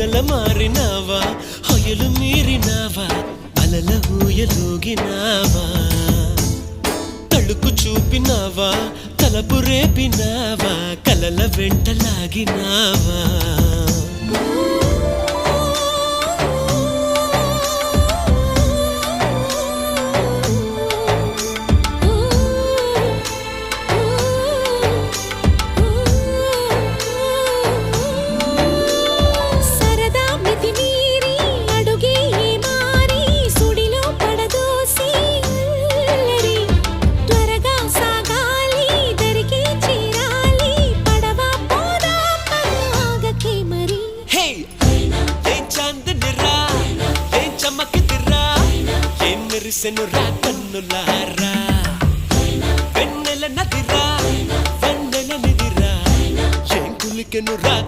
నెల మారినావా హొయలు మీరినావా అలల ఊయలూగినావా తళుకు చూపినావా తలపు రేపినావా కలల వెంటలాగినావా మెరిసెనురా కన్నులారా వెన్నెల నదిరా వెన్నెల నిదిరా ఏం కులికెనురా